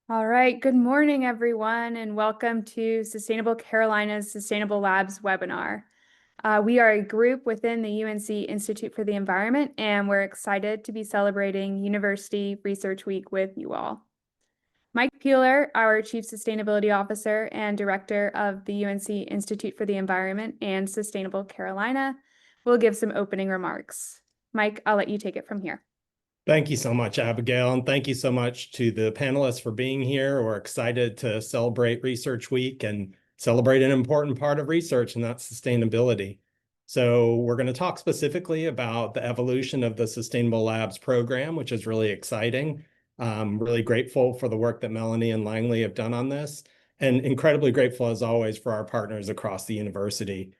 All right, good morning, everyone, and welcome to Sustainable Carolina's Sustainable Labs webinar. We are a group within the UNC Institute for the Environment, and we're excited to be celebrating University Research Week with you all. Mike Peeler, our Chief Sustainability Officer and Director of the UNC Institute for the Environment and Sustainable Carolina, will give some opening remarks. Mike, I'll let you take it from here. Thank you so much, Abigail, and thank you so much to the panelists for being here. We're excited to celebrate Research Week and celebrate an important part of research, and that's sustainability. So we're going to talk specifically about the evolution of the Sustainable Labs program, which is really exciting. I'm really grateful for the work that Melanie and Langley have done on this, and incredibly grateful, as always, for our partners across the university.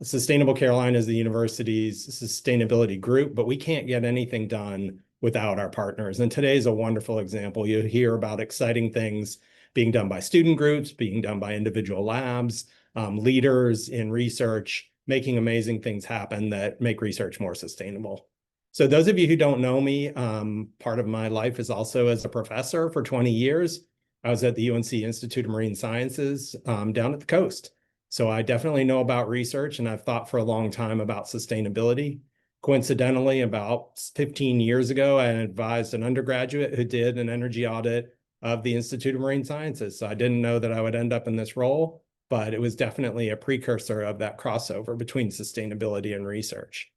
Sustainable Carolina is the university's sustainability group, but we can't get anything done without our partners. And today is a wonderful example. You hear about exciting things being done by student groups, being done by individual labs, leaders in research, making amazing things happen that make research more sustainable. So those of you who don't know me, part of my life is also as a professor for 20 years. I was at the UNC Institute of Marine Sciences down at the coast. So I definitely know about research, and I've thought for a long time about sustainability. Coincidentally, about 15 years ago, I advised an undergraduate who did an energy audit of the Institute of Marine Sciences. So I didn't know that I would end up in this role, but it was definitely a precursor of that crossover between sustainability and research.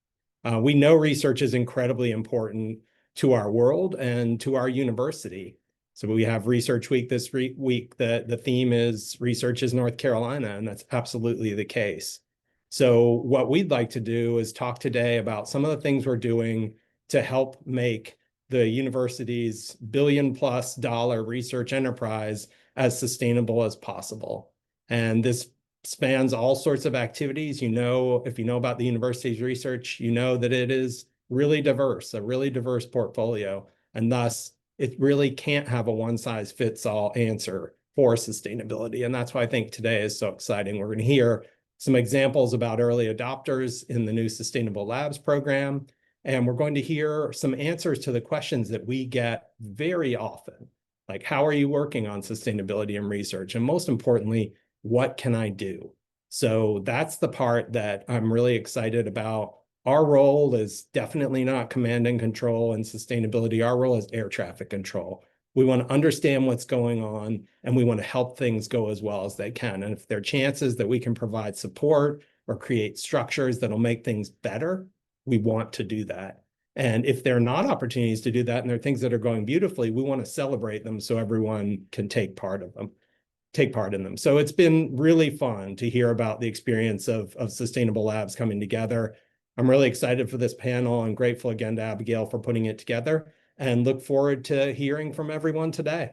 We know research is incredibly important to our world and to our university. So we have Research Week this week. The theme is Research is North Carolina, and that's absolutely the case. So what we'd like to do is talk today about some of the things we're doing to help make the university's billion-plus-dollar research enterprise as sustainable as possible. And this spans all sorts of activities. You know, if you know about the university's research, you know that it is really diverse, a really diverse portfolio, and thus it really can't have a one-size-fits-all answer for sustainability. And that's why I think today is so exciting. We're going to hear some examples about early adopters in the new Sustainable Labs program. And we're going to hear some answers to the questions that we get very often, like how are you working on sustainability and research? And most importantly, what can I do? So that's the part that I'm really excited about. Our role is definitely not command and control and sustainability. Our role is air traffic control. We want to understand what's going on, and we want to help things go as well as they can. And if there are chances that we can provide support or create structures that'll make things better, we want to do that. And if there are not opportunities to do that, and there are things that are going beautifully, we want to celebrate them so everyone can take part in them. So it's been really fun to hear about the experience of Sustainable Labs coming together. I'm really excited for this panel and grateful again to Abigail for putting it together, and look forward to hearing from everyone today.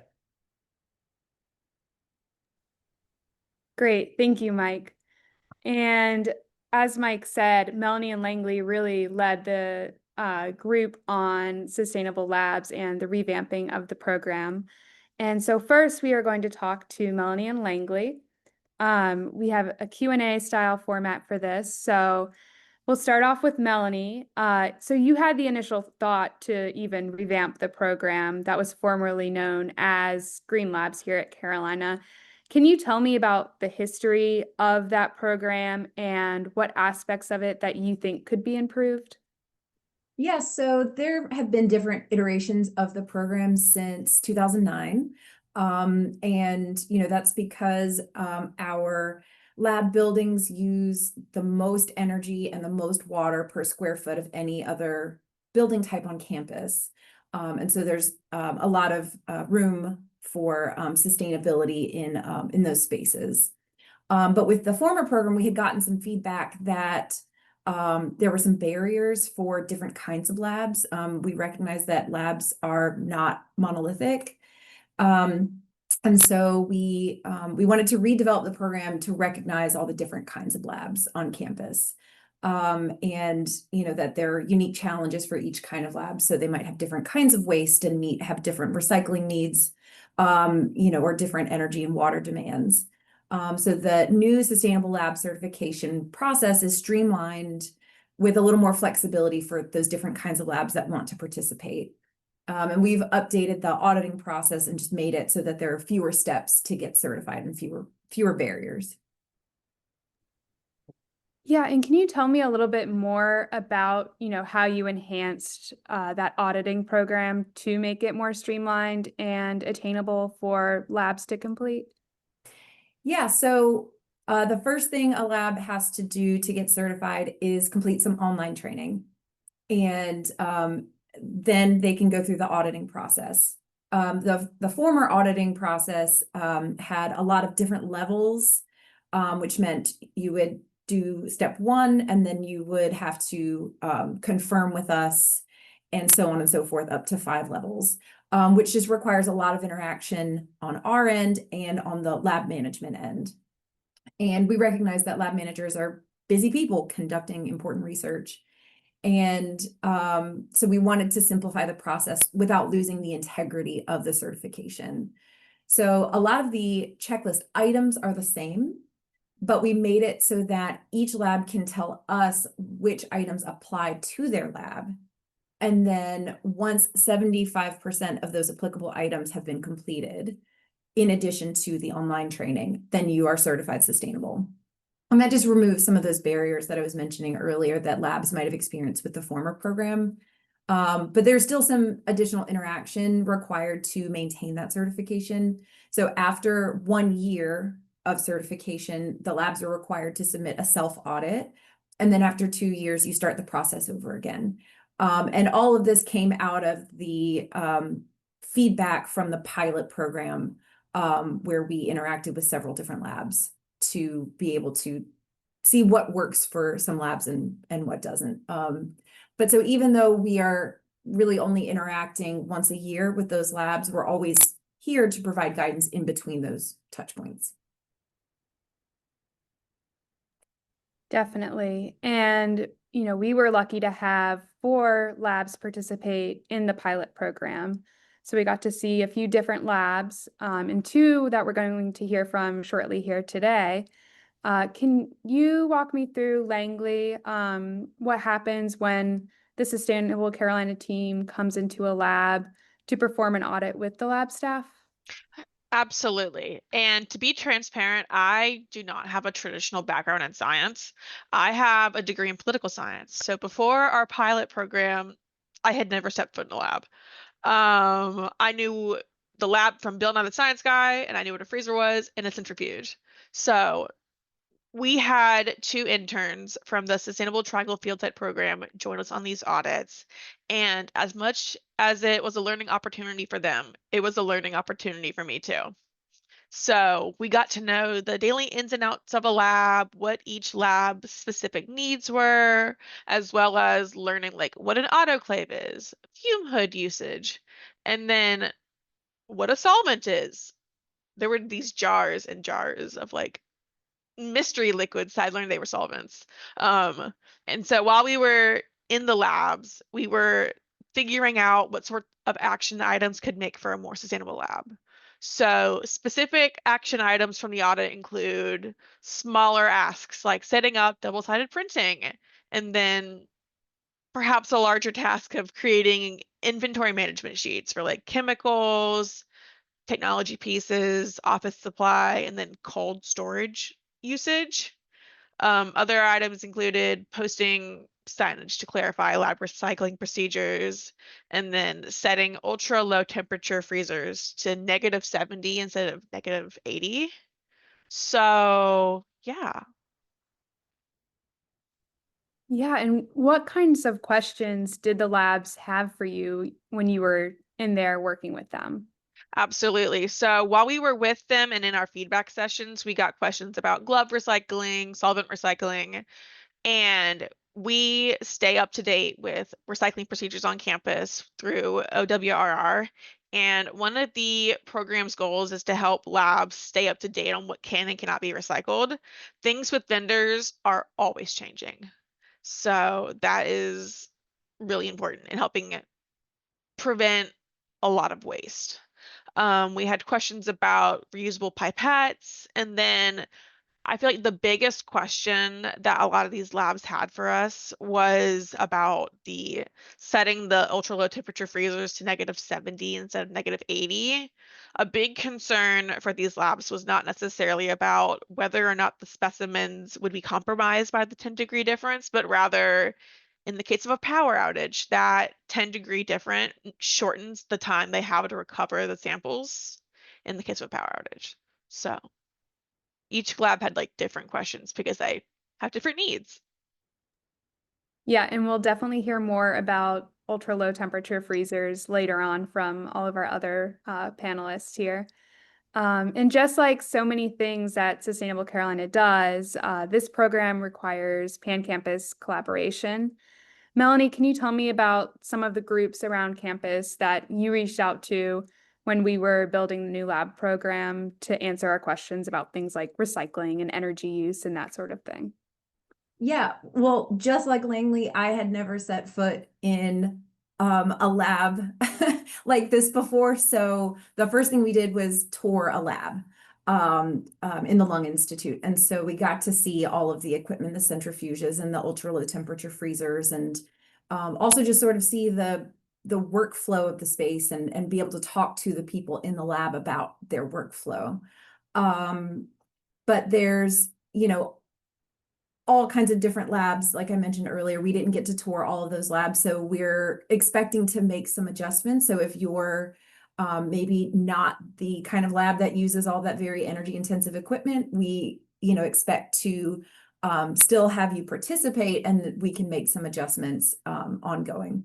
Great. Thank you, Mike. And as Mike said, Melanie and Langley really led the group on Sustainable Labs and the revamping of the program. And so first, we are going to talk to Melanie and Langley. We have a Q&A style format for this. So we'll start off with Melanie. So you had the initial thought to even revamp the program that was formerly known as Green Labs here at Carolina. Can you tell me about the history of that program and what aspects of it that you think could be improved? Yes, so there have been different iterations of the program since 2009. And, that's because our lab buildings use the most energy and the most water per square foot of any other building type on campus. And so there's a lot of room for sustainability in those spaces. But with the former program, we had gotten some feedback that there were some barriers for different kinds of labs. We recognize that labs are not monolithic. And so we wanted to redevelop the program to recognize all the different kinds of labs on campus. And that there are unique challenges for each kind of lab. So they might have different kinds of waste and have different recycling needs, or different energy and water demands. So the new Sustainable Lab certification process is streamlined with a little more flexibility for those different kinds of labs that want to participate. And we've updated the auditing process and just made it so that there are fewer steps to get certified and fewer barriers. Yeah, and can you tell me a little bit more about, how you enhanced that auditing program to make it more streamlined and attainable for labs to complete? Yeah, so the first thing a lab has to do to get certified is complete some online training. And then they can go through the auditing process. The former auditing process had a lot of different levels, which meant you would do step 1, and then you would have to confirm with us, and so on and so forth, up to 5 levels, which just requires a lot of interaction on our end and on the lab management end. And we recognize that lab managers are busy people conducting important research. And so we wanted to simplify the process without losing the integrity of the certification. So a lot of the checklist items are the same, but we made it so that each lab can tell us which items apply to their lab. And then once 75% of those applicable items have been completed, in addition to the online training, then you are certified sustainable. And that just removes some of those barriers that I was mentioning earlier that labs might have experienced with the former program. But there's still some additional interaction required to maintain that certification. So after 1 year of certification, the labs are required to submit a self-audit. And then after 2 years, you start the process over again. And all of this came out of the feedback from the pilot program, where we interacted with several different labs to be able to see what works for some labs and what doesn't. But so even though we are really only interacting once a year with those labs, we're always here to provide guidance in between those touch points. Definitely. And, we were lucky to have 4 labs participate in the pilot program. So we got to see a few different labs, and 2 that we're going to hear from shortly here today. Can you walk me through, Langley, what happens when the Sustainable Carolina team comes into a lab to perform an audit with the lab staff? Absolutely. And to be transparent, I do not have a traditional background in science. I have a degree in political science. So before our pilot program, I had never stepped foot in a lab. I knew the lab from Bill Nye the Science Guy, and I knew what a freezer was and a centrifuge. So we had 2 interns from the Sustainable Triangle Field Site program join us on these audits. And as much as it was a learning opportunity for them, it was a learning opportunity for me too. So we got to know the daily ins and outs of a lab, what each lab's specific needs were, as well as learning like what an autoclave is, fume hood usage, and then what a solvent is. There were these jars and jars of like mystery liquids. I learned they were solvents. And so while we were in the labs, we were figuring out what sort of action items could make for a more sustainable lab. So specific action items from the audit include smaller asks like setting up double-sided printing, and then perhaps a larger task of creating inventory management sheets for like chemicals, technology pieces, office supply, and then cold storage usage. Other items included posting signage to clarify lab recycling procedures, and then setting ultra low temperature freezers to -70 instead of -80. So yeah. Yeah, and what kinds of questions did the labs have for you when you were in there working with them? Absolutely. So while we were with them and in our feedback sessions, we got questions about glove recycling, solvent recycling, and we stay up to date with recycling procedures on campus through OWRR. And one of the program's goals is to help labs stay up to date on what can and cannot be recycled. Things with vendors are always changing. So that is really important in helping prevent a lot of waste. We had questions about reusable pipettes, and then I feel like the biggest question that a lot of these labs had for us was about the setting the ultra low temperature freezers to -70 instead of -80. A big concern for these labs was not necessarily about whether or not the specimens would be compromised by the 10-degree difference, but rather in the case of a power outage, that 10-degree difference shortens the time they have to recover the samples in the case of a power outage. So each lab had like different questions because they have different needs. Yeah, and we'll definitely hear more about ultra low temperature freezers later on from all of our other panelists here. And just like so many things that Sustainable Carolina does, this program requires pan-campus collaboration. Melanie, can you tell me about some of the groups around campus that you reached out to when we were building the new lab program to answer our questions about things like recycling and energy use and that sort of thing? Yeah, well, just like Langley, I had never set foot in a lab like this before. So the first thing we did was tour a lab in the Lung Institute. And so we got to see all of the equipment, the centrifuges and the ultra low temperature freezers, and also just sort of see the workflow of the space and be able to talk to the people in the lab about their workflow. But there's, you know, all kinds of different labs. Like I mentioned earlier, we didn't get to tour all of those labs, so we're expecting to make some adjustments. So if you're maybe not the kind of lab that uses all that very energy intensive equipment, we expect to still have you participate, and we can make some adjustments ongoing.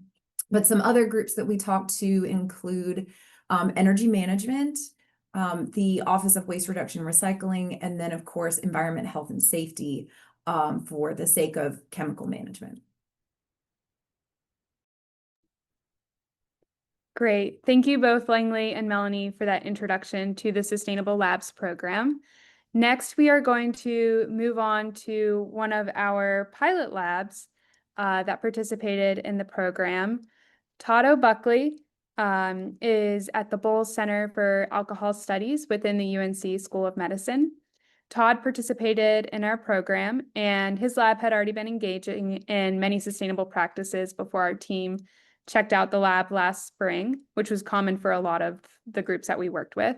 But some other groups that we talked to include energy management, the Office of Waste Reduction and Recycling, and then of course environment, health, and safety, for the sake of chemical management. Great. Thank you both, Langley and Melanie, for that introduction to the Sustainable Labs program. Next, we are going to move on to one of our pilot labs that participated in the program. Todd Buckley is at the Bowles Center for Alcohol Studies within the UNC School of Medicine. Todd participated in our program, and his lab had already been engaging in many sustainable practices before our team checked out the lab last spring, which was common for a lot of the groups that we worked with.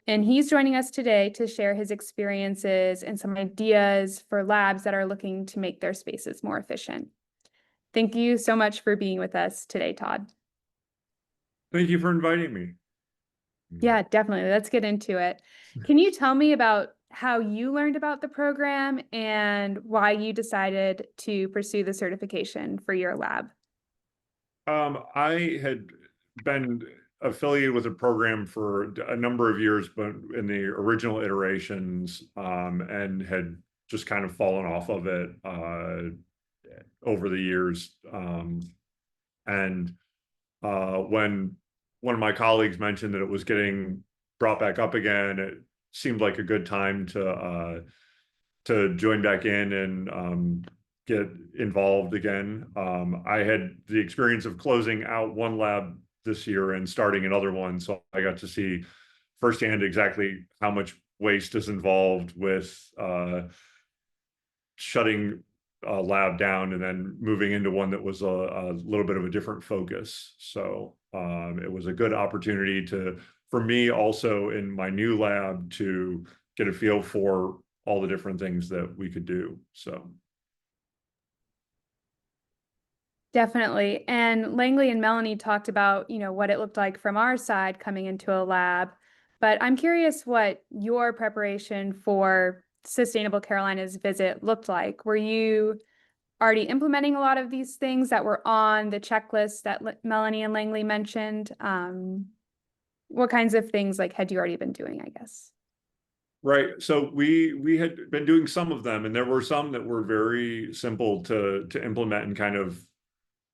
And he's joining us today to share his experiences and some ideas for labs that are looking to make their spaces more efficient. Thank you so much for being with us today, Todd. Thank you for inviting me. Yeah, definitely. Let's get into it. Can you tell me about how you learned about the program and why you decided to pursue the certification for your lab? I had been affiliated with the program for a number of years, but in the original iterations, and had just kind of fallen off of it over the years. When one of my colleagues mentioned that it was getting brought back up again, it seemed like a good time to join back in and get involved again. I had the experience of closing out one lab this year and starting another one, so I got to see firsthand exactly how much waste is involved with shutting a lab down and then moving into one that was a little bit of a different focus. So it was a good opportunity for me also in my new lab to get a feel for all the different things that we could do. So. Definitely. And Langley and Melanie talked about, what it looked like from our side coming into a lab. But I'm curious what your preparation for Sustainable Carolina's visit looked like. Were you already implementing a lot of these things that were on the checklist that Melanie and Langley mentioned? What kinds of things had you already been doing, I guess? Right. So we had been doing some of them, and there were some that were very simple to implement and kind of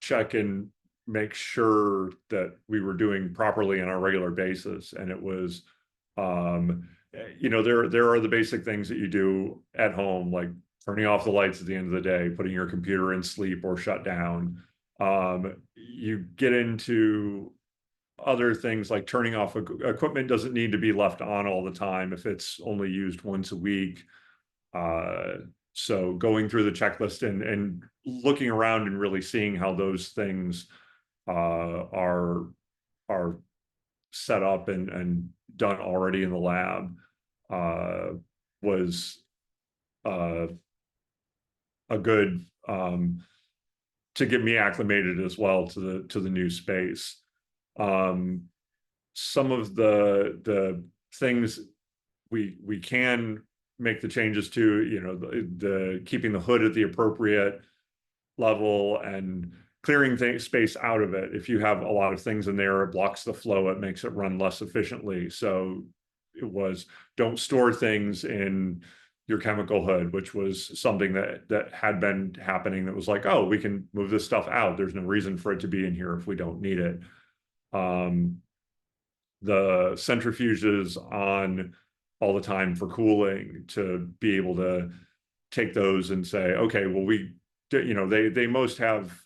check and make sure that we were doing properly on a regular basis. And it was, there are the basic things that you do at home, like turning off the lights at the end of the day, putting your computer in sleep or shut down. You get into other things like turning off equipment doesn't need to be left on all the time if it's only used once a week. So going through the checklist and looking around and really seeing how those things are set up and done already in the lab was a good to get me acclimated as well to the new space. Some of the things we can make the changes to, you know, the keeping the hood at the appropriate level and clearing space out of it. If you have a lot of things in there, it blocks the flow, it makes it run less efficiently. So it was, don't store things in your chemical hood, which was something that had been happening, that was like, oh, we can move this stuff out. There's no reason for it to be in here if we don't need it. The centrifuges on all the time for cooling, to be able to take those and say, okay, well, they most have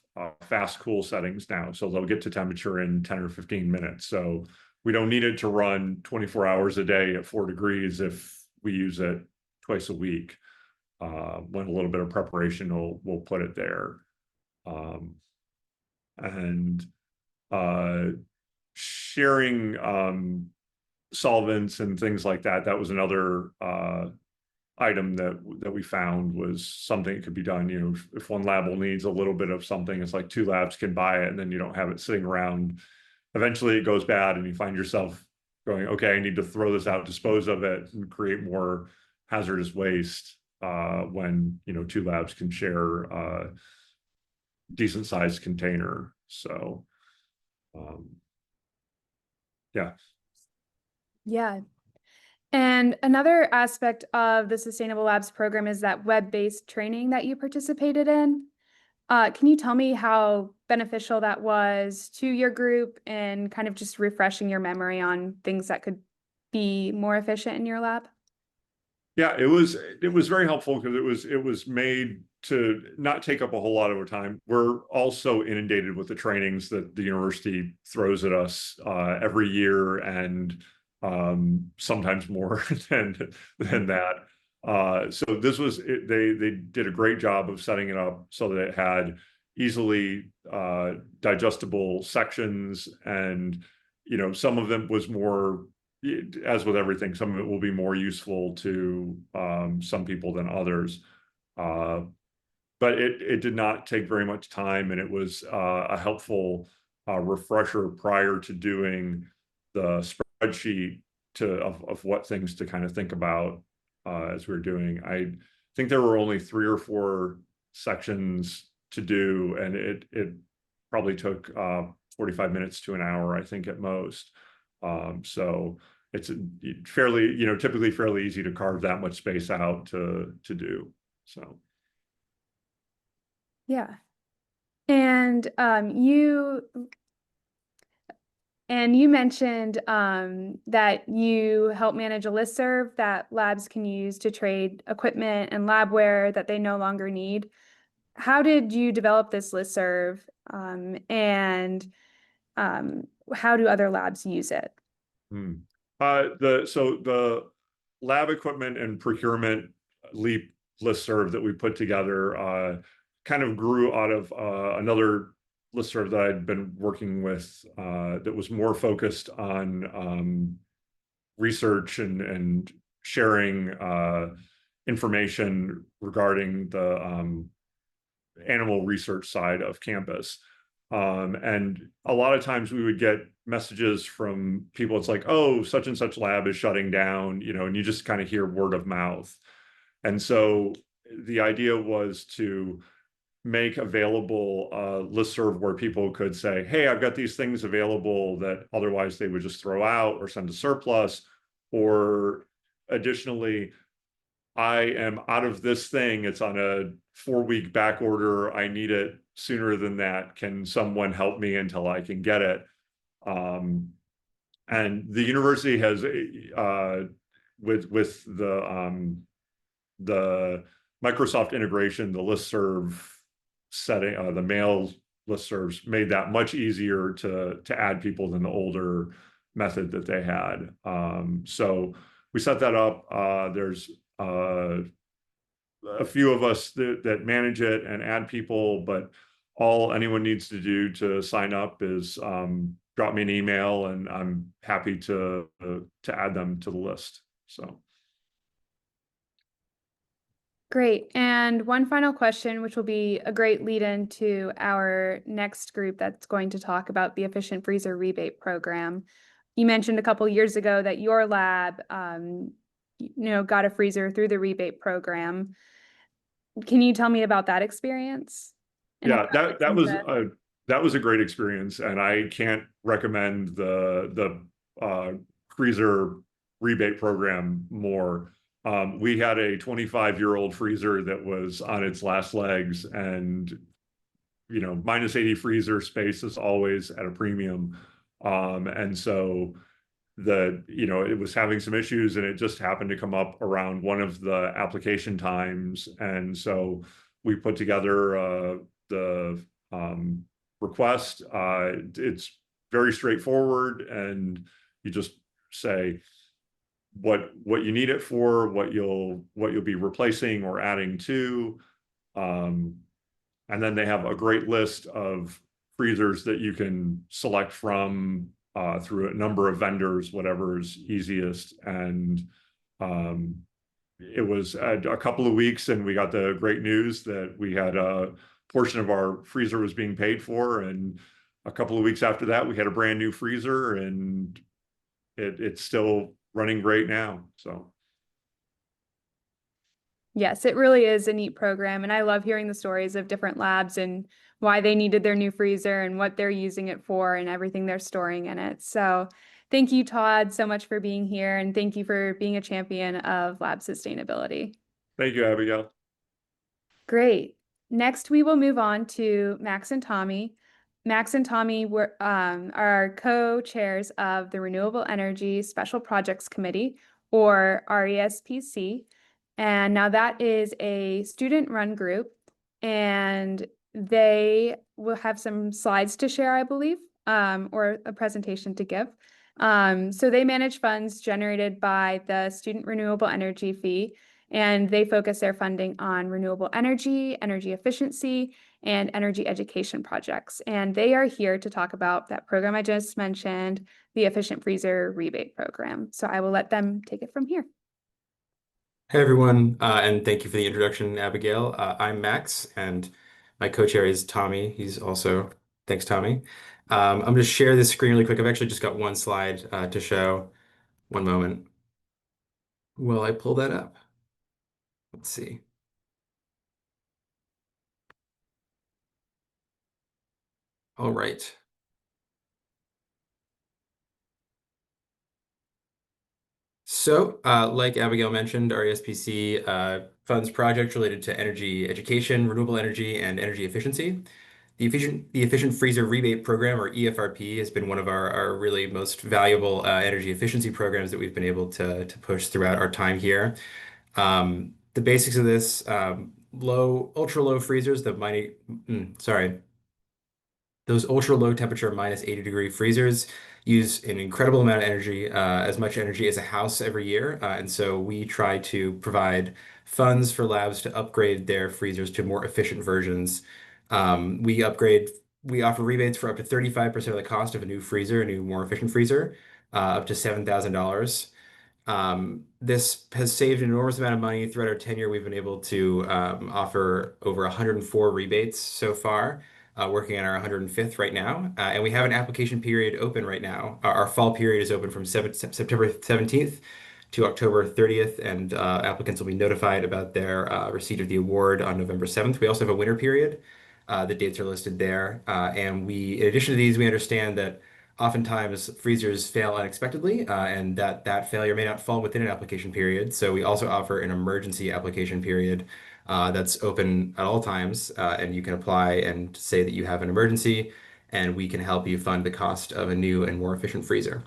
fast cool settings now, so they'll get to temperature in 10 or 15 minutes. So we don't need it to run 24 hours a day at 4 degrees if we use it twice a week. When a little bit of preparation we'll put it there. Sharing solvents and things like that, that was another item that we found was something that could be done. You know, if one lab needs a little bit of something, it's like 2 labs can buy it, and then you don't have it sitting around. Eventually it goes bad and you find yourself going, okay, I need to throw this out, dispose of it, and create more hazardous waste when, you know, 2 labs can share a decent sized container. So Yeah. And another aspect of the Sustainable Labs program is that web-based training that you participated in. Can you tell me how beneficial that was to your group, and kind of just refreshing your memory on things that could be more efficient in your lab? Yeah, it was very helpful, because it was made to not take up a whole lot of our time. We're also inundated with the trainings that the university throws at us every year, and sometimes more than that. So this was they did a great job of setting it up so that it had easily digestible sections, and, you know, some of them was more, as with everything, some of it will be more useful to some people than others. But it did not take very much time, and it was a helpful refresher prior to doing the spreadsheet of what things to kind of think about as we were doing. I think there were only 3 or 4 sections to do, and it probably took 45 minutes to an hour, I think, at most. So it's fairly, you know, typically fairly easy to carve that much space out to do. So. Yeah. And you mentioned that you help manage a listserv that labs can use to trade equipment and labware that they no longer need. How did you develop this listserv, and how do other labs use it? So the lab equipment and procurement LEAP listserv that we put together kind of grew out of another listserv that I'd been working with that was more focused on research and sharing information regarding the animal research side of campus. And a lot of times we would get messages from people. It's like, oh, such and such lab is shutting down, you know, and you just kind of hear word of mouth. And so the idea was to make available a listserv where people could say, hey, I've got these things available that otherwise they would just throw out or send to surplus. Or additionally, I am out of this thing. It's on a 4-week back order. I need it sooner than that. Can someone help me until I can get it? And the university has, with the Microsoft integration, the listserv setting, the mail listservs made that much easier to add people than the older method that they had. So we set that up. There's a few of us that manage it and add people, but all anyone needs to do to sign up is drop me an email, and I'm happy to add them to the list. So. Great. And one final question, which will be a great lead into our next group that's going to talk about the Efficient Freezer Rebate Program. You mentioned a couple years ago that your lab, got a freezer through the rebate program. Can you tell me about that experience? And Yeah, how that was a great experience, and I can't recommend the freezer rebate program more. We had a 25-year-old freezer that was on its last legs, and -80 freezer space is always at a premium. And so it was having some issues, and it just happened to come up around one of the application times. And so we put together the request. It's very straightforward, and you just say what you need it for, what you'll be replacing or adding to. And then they have a great list of freezers that you can select from through a number of vendors, whatever's easiest. And it was a couple of weeks, and we got the great news that we had a portion of our freezer was being paid for. And a couple of weeks after that, we had a brand new freezer, and it's still running great now. So. Yes, it really is a neat program. And I love hearing the stories of different labs and why they needed their new freezer and what they're using it for and everything they're storing in it. So thank you, Todd, so much for being here. And thank you for being a champion of lab sustainability. Thank you, Abigail. Great. Next, we will move on to Max and Tommy. Max and Tommy are co-chairs of the Renewable Energy Special Projects Committee, or RESPC. And now that is a student-run group, and they will have some slides to share, I believe, or a presentation to give. So they manage funds generated by the Student Renewable Energy Fee, and they focus their funding on renewable energy, energy efficiency, and energy education projects. And they are here to talk about that program I just mentioned, the Efficient Freezer Rebate Program. So I will let them take it from here. Hey everyone, and thank you for the introduction, Abigail. I'm Max, and my co-chair is Tommy. Thanks, Tommy. I'm going to share this screen really quick. I've actually just got one slide to show. One moment. Will I pull that up? Let's see. All right. So, like Abigail mentioned, our ESPC funds projects related to energy education, renewable energy, and energy efficiency. The Efficient Freezer Rebate Program, or EFRP, has been one of our really most valuable energy efficiency programs that we've been able to push throughout our time here. The basics of this, ultra low freezers, those ultra low temperature -80-degree freezers use an incredible amount of energy, as much energy as a house every year. And so we try to provide funds for labs to upgrade their freezers to more efficient versions. We offer rebates for up to 35% of the cost of a new freezer, a new, more efficient freezer, up to $7,000. This has saved an enormous amount of money throughout our tenure. We've been able to offer over 104 rebates so far, working on our 105th right now. And we have an application period open right now. Our fall period is open from September 17th to October 30th, and applicants will be notified about their receipt of the award on November 7th. We also have a winter period. The dates are listed there. And in addition to these, we understand that oftentimes freezers fail unexpectedly, and that failure may not fall within an application period. So we also offer an emergency application period that's open at all times, and you can apply and say that you have an emergency, and we can help you fund the cost of a new and more efficient freezer.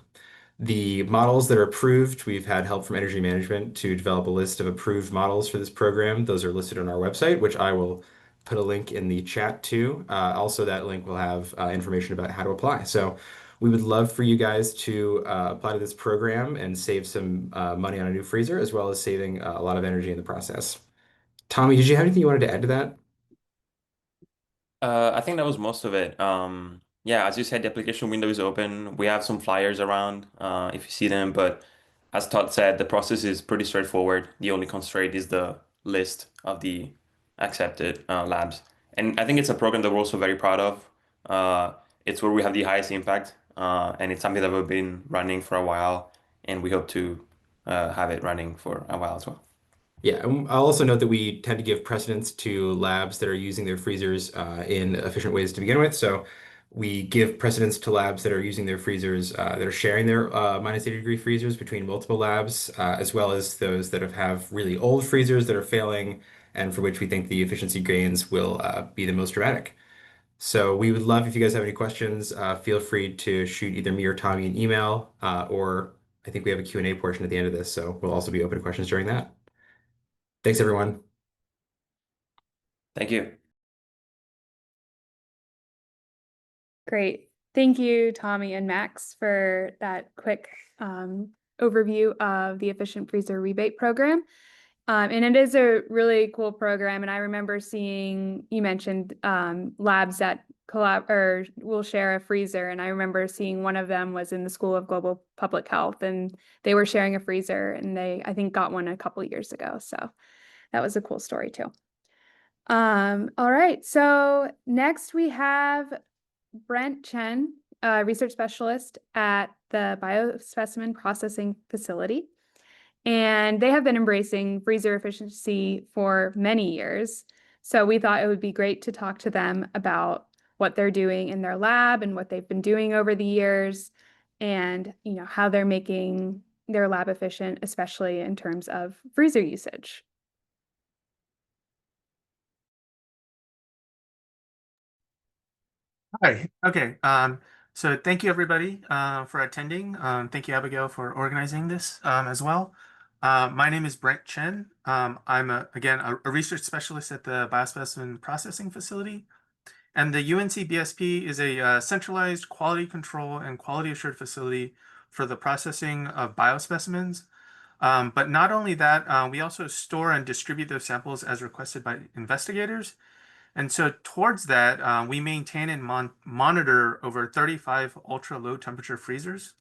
The models that are approved, we've had help from Energy Management to develop a list of approved models for this program. Those are listed on our website, which I will put a link in the chat to. Also, that link will have information about how to apply. So we would love for you guys to apply to this program and save some money on a new freezer, as well as saving a lot of energy in the process. Tommy, did you have anything you wanted to add to that? I think that was most of it. Yeah, as you said, the application window is open. We have some flyers around, if you see them, but as Todd said, the process is pretty straightforward. The only constraint is the list of the accepted labs. And I think it's a program that we're also very proud of. It's where we have the highest impact, and it's something that we've been running for a while, and we hope to have it running for a while as well. Yeah, I'll also note that we tend to give precedence to labs that are using their freezers in efficient ways to begin with. So we give precedence to labs that are using their freezers that are sharing their -80-degree freezers between multiple labs, as well as those that have really old freezers that are failing and for which we think the efficiency gains will be the most dramatic. So we would love if you guys have any questions, feel free to shoot either me or Tommy an email, or I think we have a Q&A portion at the end of this, so we'll also be open to questions during that. Thanks, everyone. Thank you. Great. Thank you, Tommy and Max, for that quick overview of the Efficient Freezer Rebate Program. And it is a really cool program. And I remember seeing, you mentioned labs that will share a freezer. And I remember seeing one of them was in the School of Global Public Health, and they were sharing a freezer, and they, I think, got one a couple years ago. So that was a cool story too. All right. So next we have Brent Chen, a research specialist at the Biospecimen Processing Facility. And they have been embracing freezer efficiency for many years. So we thought it would be great to talk to them about what they're doing in their lab and what they've been doing over the years, and how they're making their lab efficient, especially in terms of freezer usage. Hi. Okay. So thank you everybody for attending. Thank you, Abigail, for organizing this as well. My name is Brent Chen. I'm again a research specialist at the Biospecimen Processing Facility, and the UNC BSP is a centralized quality control and quality assured facility for the processing of biospecimens. But not only that, we also store and distribute those samples as requested by investigators. And so towards that, we maintain and monitor over 35 ultra low temperature freezers.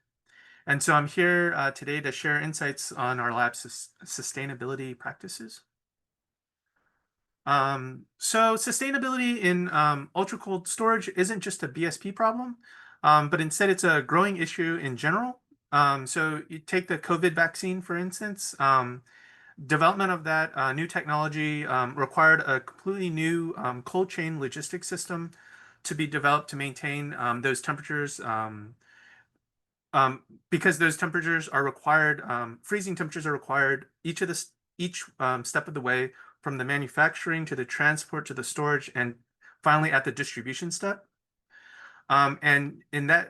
And so I'm here today to share insights on our lab's sustainability practices. So sustainability in ultra cold storage isn't just a BSP problem, but instead it's a growing issue in general. So you take the COVID vaccine, for instance. Development of that new technology required a completely new cold chain logistics system to be developed to maintain those temperatures, because those temperatures are required, freezing temperatures are required each step of the way, from the manufacturing to the transport to the storage and finally at the distribution step. And in that,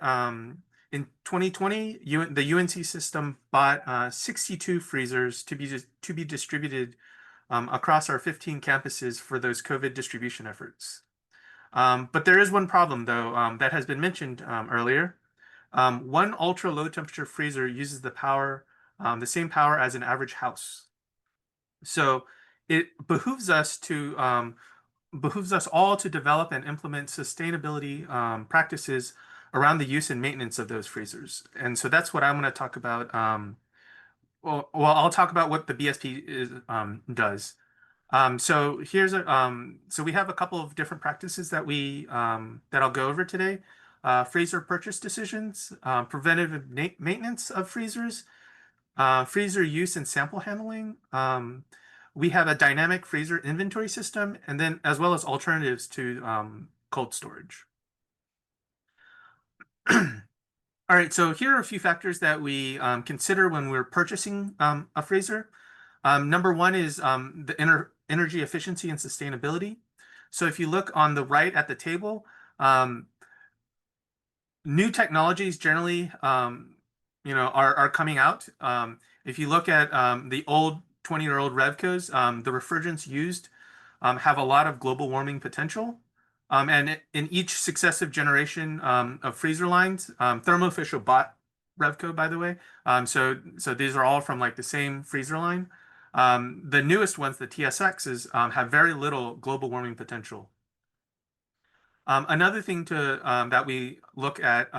in 2020, the UNC system bought 62 freezers to be distributed across our 15 campuses for those COVID distribution efforts. But there is one problem, though, that has been mentioned earlier. One ultra low temperature freezer uses the same power as an average house. So it behooves us all to develop and implement sustainability practices around the use and maintenance of those freezers. And so that's what I'm going to talk about. Well, I'll talk about what the BSP does. So we have a couple of different practices that I'll go over today. Freezer purchase decisions, preventative maintenance of freezers, freezer use and sample handling. We have a dynamic freezer inventory system, and then as well as alternatives to cold storage. All right, so here are a few factors that we consider when we're purchasing a freezer. Number one is the energy efficiency and sustainability. So if you look on the right at the table, new technologies generally are coming out. If you look at the old 20-year-old Revcos, the refrigerants used have a lot of global warming potential. And in each successive generation of freezer lines, Thermo Fisher bought Revco, by the way. So these are all from like the same freezer line. The newest ones, the TSXs, have very little global warming potential. Another thing that we look at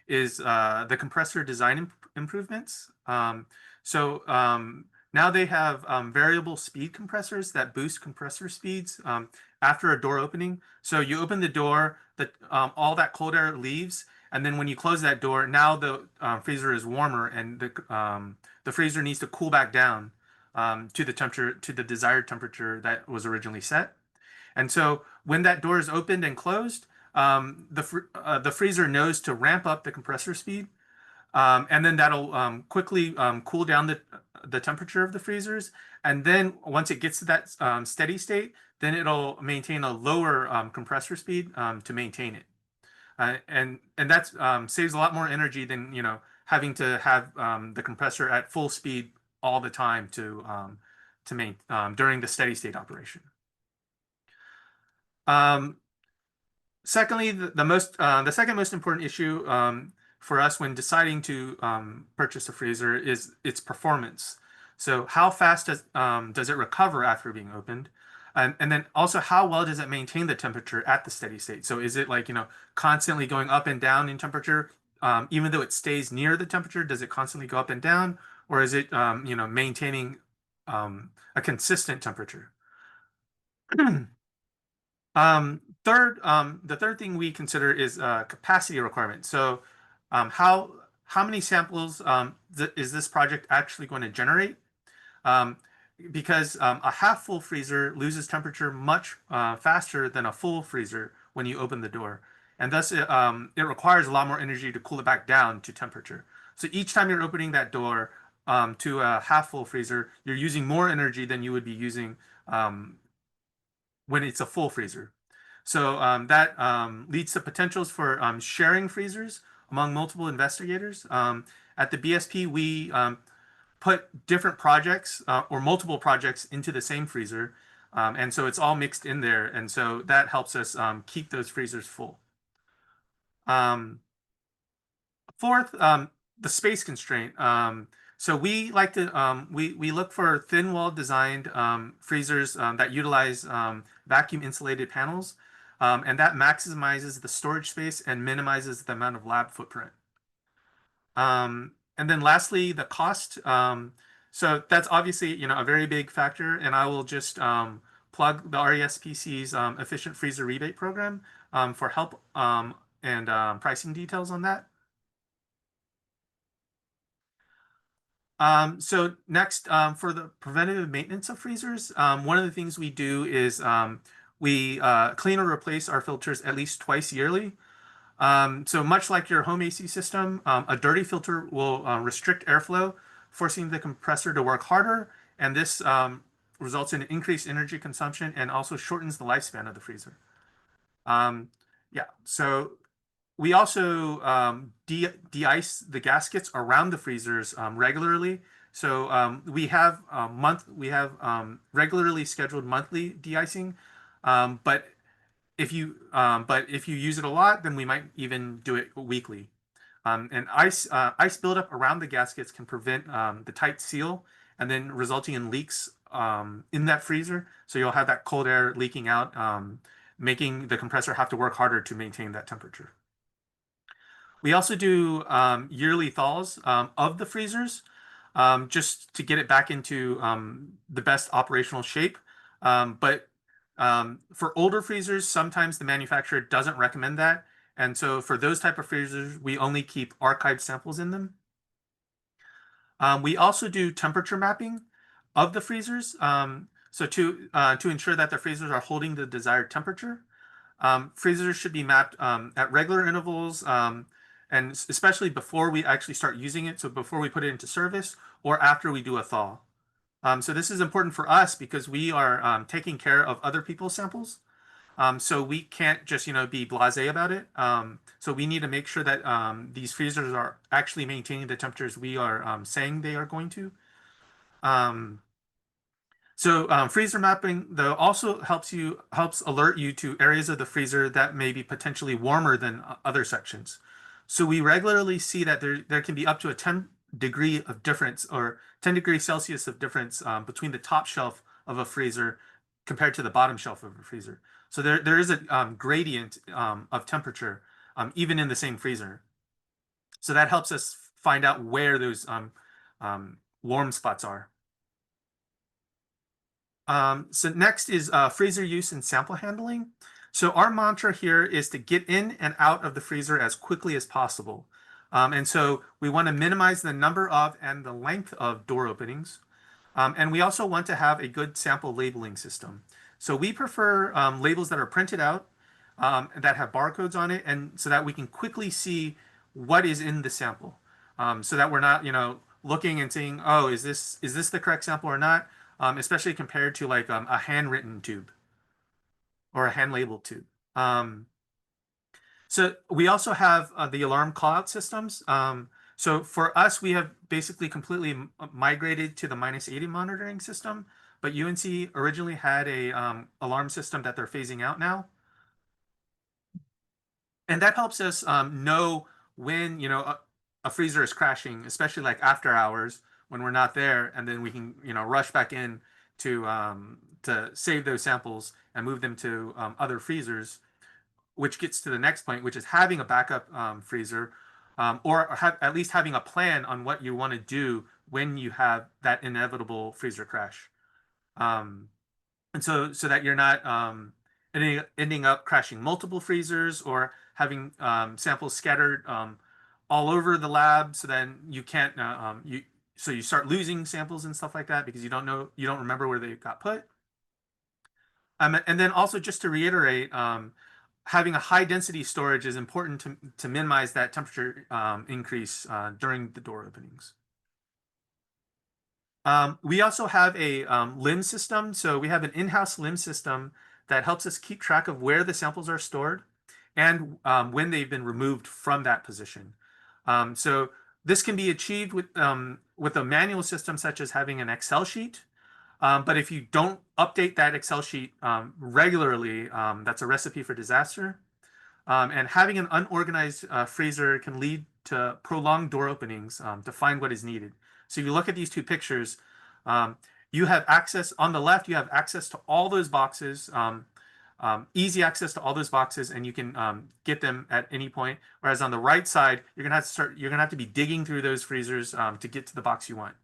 is the compressor design improvements. Now they have variable speed compressors that boost compressor speeds after a door opening. So you open the door, all that cold air leaves, and then when you close that door, now the freezer is warmer, and the freezer needs to cool back down to the desired temperature that was originally set. And so when that door is opened and closed, the freezer knows to ramp up the compressor speed, and then that'll quickly cool down the temperature of the freezers. And then once it gets to that steady state, then it'll maintain a lower compressor speed to maintain it. And that saves a lot more energy than having to have the compressor at full speed all the time to during the steady state operation. Secondly, the second most important issue for us when deciding to purchase a freezer is its performance. So how fast does it recover after being opened? And then also, how well does it maintain the temperature at the steady state? So is it like, constantly going up and down in temperature, even though it stays near the temperature? Does it constantly go up and down? Or is it, maintaining a consistent temperature? The third thing we consider is capacity requirement. So how many samples is this project actually going to generate? Because a half full freezer loses temperature much faster than a full freezer when you open the door. And thus it requires a lot more energy to cool it back down to temperature. So each time you're opening that door to a half full freezer, you're using more energy than you would be using when it's a full freezer. So that leads to potentials for sharing freezers among multiple investigators. At the BSP, we put different projects or multiple projects into the same freezer. And so it's all mixed in there. And so that helps us keep those freezers full. Fourth, the space constraint. So we like to we look for thin wall designed freezers that utilize vacuum insulated panels, and that maximizes the storage space and minimizes the amount of lab footprint. And then lastly, the cost. So that's obviously a very big factor, and I will just plug the RESPC's efficient freezer rebate program for help and pricing details on that. So next, for the preventative maintenance of freezers, one of the things we do is we clean or replace our filters at least twice yearly. So much like your home AC system, a dirty filter will restrict airflow, forcing the compressor to work harder, and this results in increased energy consumption and also shortens the lifespan of the freezer. Yeah, so we also de-ice the gaskets around the freezers regularly. So we have regularly scheduled monthly de-icing, but if you use it a lot, then we might even do it weekly. And ice buildup around the gaskets can prevent the tight seal, and then resulting in leaks in that freezer. So you'll have that cold air leaking out, making the compressor have to work harder to maintain that temperature. We also do yearly thaws of the freezers just to get it back into the best operational shape. But for older freezers, sometimes the manufacturer doesn't recommend that. And so for those type of freezers, we only keep archived samples in them. We also do temperature mapping of the freezers. So to ensure that the freezers are holding the desired temperature. Freezers should be mapped at regular intervals, and especially before we actually start using it. So before we put it into service or after we do a thaw. So this is important for us because we are taking care of other people's samples. So we can't just, be blasé about it. So we need to make sure that these freezers are actually maintaining the temperatures we are saying they are going to. So freezer mapping though also helps alert you to areas of the freezer that may be potentially warmer than other sections. So we regularly see that there can be up to a 10 degree of difference, or 10 degrees Celsius of difference between the top shelf of a freezer compared to the bottom shelf of a freezer. So there is a gradient of temperature even in the same freezer. So that helps us find out where those warm spots are. So next is freezer use and sample handling. So our mantra here is to get in and out of the freezer as quickly as possible. And so we want to minimize the number of and the length of door openings. And we also want to have a good sample labeling system. So we prefer labels that are printed out, that have barcodes on it, and so that we can quickly see what is in the sample. So that we're not, looking and saying, oh, is this the correct sample or not? Especially compared to like a handwritten tube or a hand labeled tube. So we also have the alarm callout systems. So for us, we have basically completely migrated to the -80 monitoring system, but UNC originally had a alarm system that they're phasing out now. And that helps us know when, a freezer is crashing, especially like after hours when we're not there, and then we can, rush back in to save those samples and move them to other freezers, which gets to the next point, which is having a backup freezer, or at least having a plan on what you want to do when you have that inevitable freezer crash. And so that you're not ending up crashing multiple freezers or having samples scattered all over the lab, so then you can't so you start losing samples and stuff like that because you don't remember where they got put. And then also, just to reiterate, having a high density storage is important to minimize that temperature increase during the door openings. We also have a LIM system. So we have an in-house LIM system that helps us keep track of where the samples are stored and when they've been removed from that position. So this can be achieved with a manual system, such as having an Excel sheet. But if you don't update that Excel sheet regularly, that's a recipe for disaster. And having an unorganized freezer can lead to prolonged door openings to find what is needed. So if you look at these two pictures, you have access on the left, you have access to all those boxes, easy access to all those boxes, and you can get them at any point. Whereas on the right side, you're gonna have to be digging through those freezers to get to the box you want.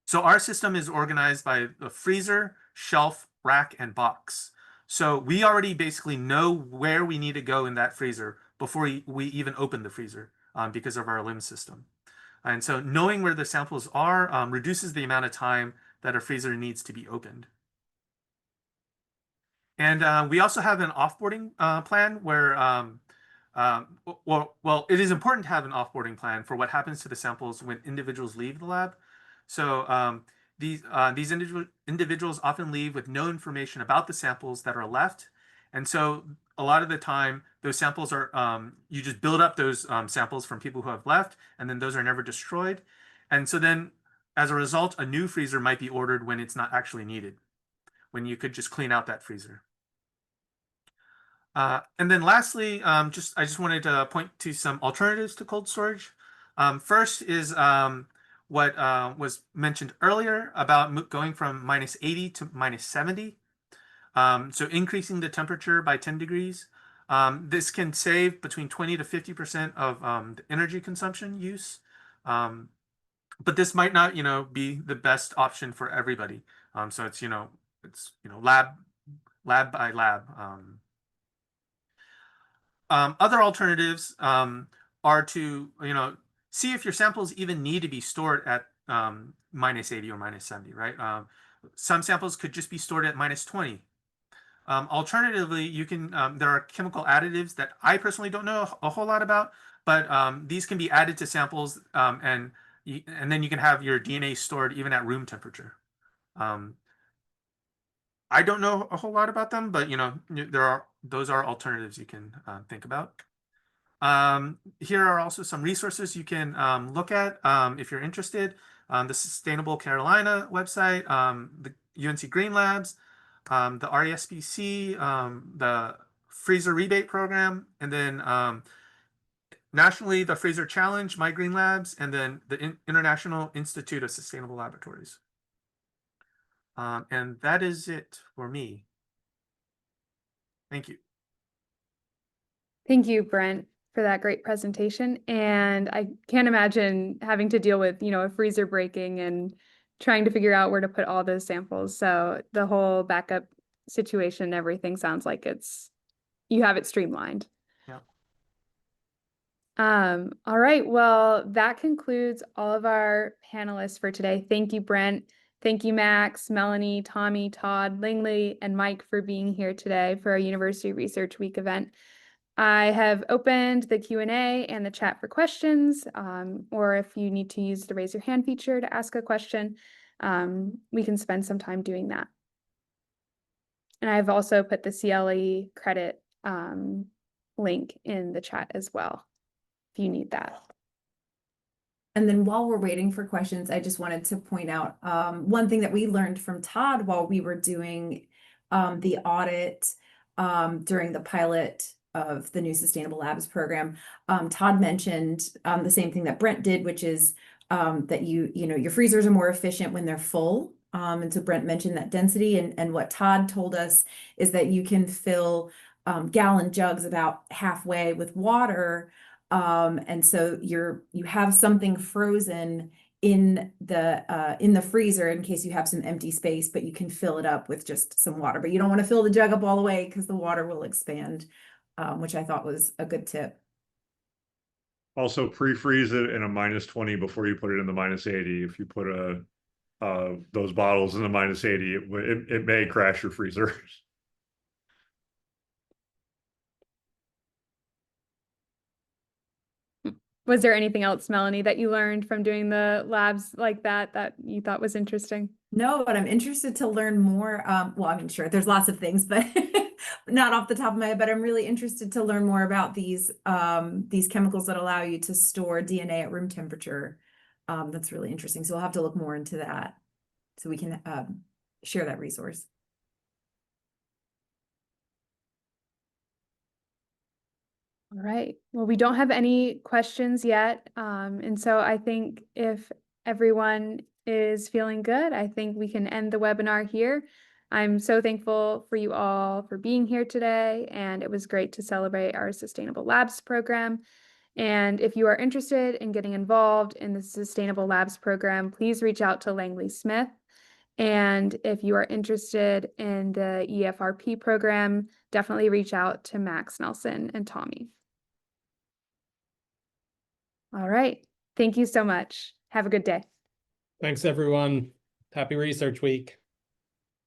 So our system is organized by the freezer, shelf, rack, and box. So we already basically know where we need to go in that freezer before we even open the freezer because of our LIM system. And so knowing where the samples are reduces the amount of time that a freezer needs to be opened. And we also have an offboarding plan where, well, it is important to have an offboarding plan for what happens to the samples when individuals leave the lab. So these individuals often leave with no information about the samples that are left. And so a lot of the time, those samples are, you just build up those samples from people who have left, and then those are never destroyed. And so then, as a result, a new freezer might be ordered when it's not actually needed, when you could just clean out that freezer. And then lastly, I just wanted to point to some alternatives to cold storage. First is what was mentioned earlier about going from -80 to -70. So increasing the temperature by 10 degrees. This can save between 20 to 50% of the energy consumption use. But this might not, be the best option for everybody. So it's lab by lab. Other alternatives are to, see if your samples even need to be stored at -80 or -70, right? Some samples could just be stored at -20. Alternatively, you can there are chemical additives that I personally don't know a whole lot about, but these can be added to samples, and then you can have your DNA stored even at room temperature. I don't know a whole lot about them, but those are alternatives you can think about. Here are also some resources you can look at if you're interested. The Sustainable Carolina website, the UNC Green Labs, the RESPC, the freezer rebate program, and then nationally, the Fraser Challenge, My Green Labs, and then the International Institute of Sustainable Laboratories. And that is it for me. Thank you. Thank you, Brent, for that great presentation. And I can't imagine having to deal with, a freezer breaking and trying to figure out where to put all those samples. So the whole backup situation and everything sounds like you have it streamlined. Yeah. All right. Well, that concludes all of our panelists for today. Thank you, Brent. Thank you, Max, Melanie, Tommy, Todd, Langley, and Mike for being here today for our University Research Week event. I have opened the Q&A and the chat for questions, or if you need to use the raise your hand feature to ask a question, we can spend some time doing that. And I've also put the CLE credit link in the chat as well, if you need that. And then while we're waiting for questions, I just wanted to point out one thing that we learned from Todd while we were doing the audit during the pilot of the new Sustainable Labs program. Todd mentioned the same thing that Brent did, which is that your freezers are more efficient when they're full. And so Brent mentioned that density, and what Todd told us is that you can fill gallon jugs about halfway with water. And so you have something frozen in the freezer in case you have some empty space, but you can fill it up with just some water. But you don't want to fill the jug up all the way because the water will expand, which I thought was a good tip. Also, pre-freeze it in a -20 before you put it in the -80. If you put those bottles in the -80, it may crash your freezer. Was there anything else, Melanie, that you learned from doing the labs like that you thought was interesting? No, but I'm interested to learn more. Well, I mean, sure, there's lots of things, but not off the top of my head, but I'm really interested to learn more about these chemicals that allow you to store DNA at room temperature. That's really interesting. So we'll have to look more into that so we can share that resource. All right. Well, we don't have any questions yet. And so I think if everyone is feeling good, I think we can end the webinar here. I'm so thankful for you all for being here today, and it was great to celebrate our Sustainable Labs program. And if you are interested in getting involved in the Sustainable Labs program, please reach out to Langley Smith. And if you are interested in the EFRP program, definitely reach out to Max Nelson and Tommy. All right. Thank you so much. Have a good day. Thanks, everyone. Happy Research Week.